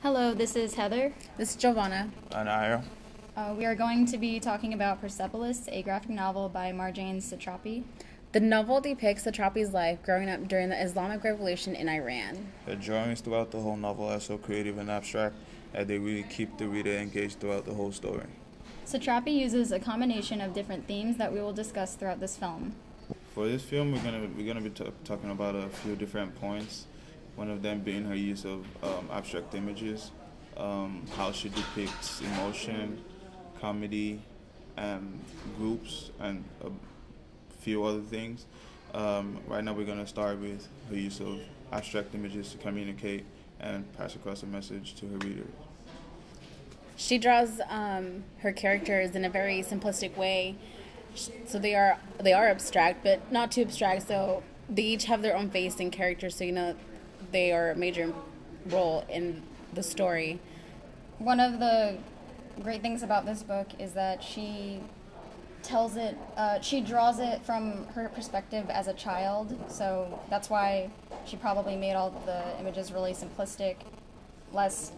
Hello, this is Heather. This is Jovanna. And Aya. We are going to be talking about Persepolis, a graphic novel by Marjane Satrapi. The novel depicts Satrapi's life growing up during the Islamic Revolution in Iran. The drawings throughout the whole novel are so creative and abstract that they really keep the reader engaged throughout the whole story. Satrapi uses a combination of different themes that we will discuss throughout this film. For this film, we're gonna be talking about a few different points. One of them being her use of abstract images, how she depicts emotion, comedy, groups, and a few other things. Right now, we're gonna start with her use of abstract images to communicate and pass across a message to her readers. She draws her characters in a very simplistic way. So they are abstract, but not too abstract. So they each have their own face and character. So they are a major role in the story. One of the great things about this book is that she draws it from her perspective as a child. So that's why she probably made all the images really simplistic, less,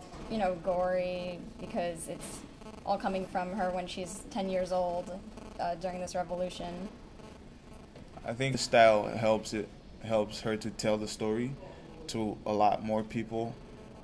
gory, because it's all coming from her when she's 10 years old during this revolution. I think the style helps her to tell the story to a lot more people,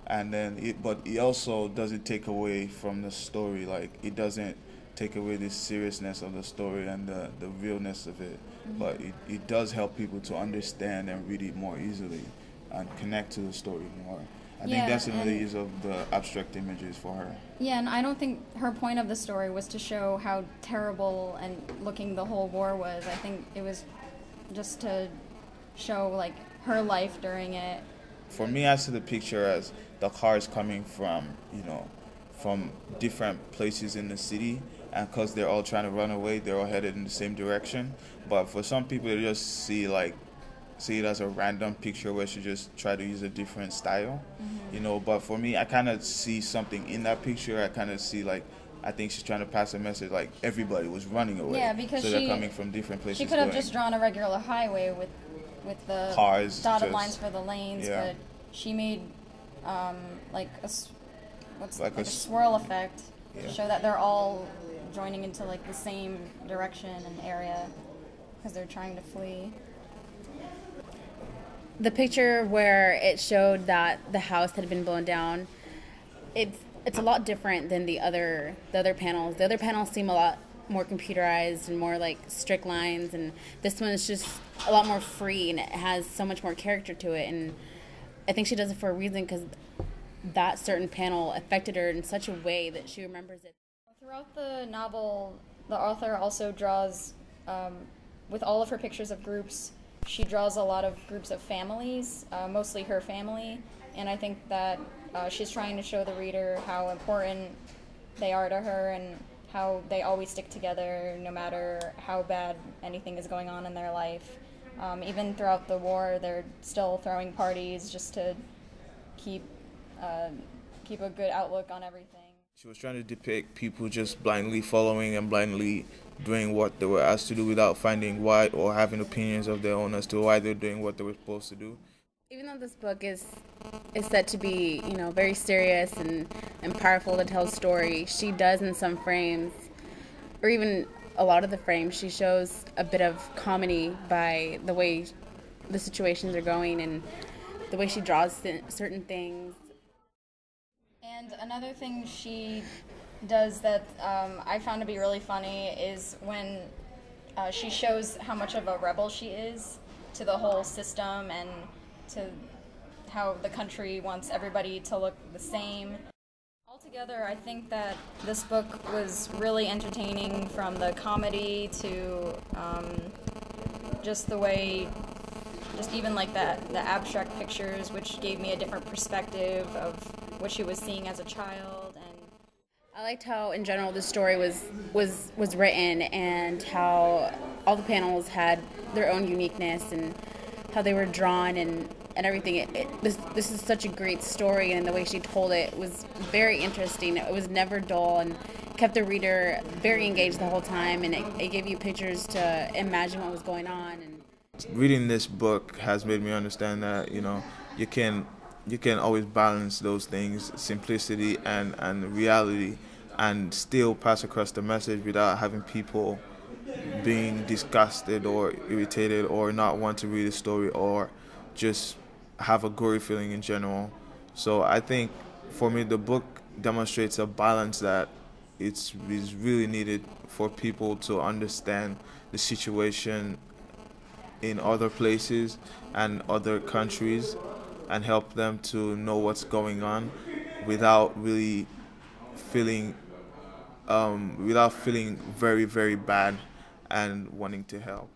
and then but it also doesn't take away from the story. Like, it doesn't take away the seriousness of the story and the realness of it. Mm-hmm. But it does help people to understand and read it more easily and connect to the story more. I think that's another use of the abstract images for her. Yeah, and I don't think her point of the story was to show how terrible and looking the whole war was. I think it was just to show, her life during it. For me, I see the picture as the cars coming from different places in the city, and because they're all trying to run away, they're all headed in the same direction. But for some people, they just see it as a random picture where she just try to use a different style, But for me, I kind of see something in that picture. I kind of see I think she's trying to pass a message everybody was running away. Yeah, because they're coming from different places. She could have just drawn a regular highway with the cars, dotted lines for the lanes, yeah. But she made a swirl effect to show that they're all joining into the same direction and area because they're trying to flee. The picture where it showed that the house had been blown down, it's a lot different than the other panels. The other panels seem a lot more computerized and more strict lines, and this one is just a lot more free, and it has so much more character to it. And I think she does it for a reason, because that certain panel affected her in such a way that she remembers it. Throughout the novel, the author also draws, with all of her pictures of groups, she draws a lot of groups of families, mostly her family, and I think that she's trying to show the reader how important they are to her and how they always stick together no matter how bad anything is going on in their life. Even throughout the war, they're still throwing parties just to keep a good outlook on everything. She was trying to depict people just blindly following and blindly doing what they were asked to do without finding why or having opinions of their own as to why they're doing what they were supposed to do. Even though this book is said to be, very serious and powerful to tell a story, she does in some frames, or even a lot of the frames, she shows a bit of comedy by the way the situations are going and the way she draws certain things. And another thing she does that I found to be really funny is when she shows how much of a rebel she is to the whole system and to how the country wants everybody to look the same. Altogether, I think that this book was really entertaining, from the comedy to just the way, just even the abstract pictures, which gave me a different perspective of what she was seeing as a child. And I liked how, in general, the story was written, and how all the panels had their own uniqueness and how they were drawn and everything. This is such a great story, and the way she told it was very interesting. It was never dull and kept the reader very engaged the whole time, and it gave you pictures to imagine what was going on. And reading this book has made me understand that you can you can always balance those things, simplicity and reality, and still pass across the message without having people being disgusted or irritated or not want to read the story or just have a gory feeling in general. So I think for me the book demonstrates a balance that is really needed for people to understand the situation in other places and other countries and help them to know what's going on without really feeling without feeling very, very bad and wanting to help.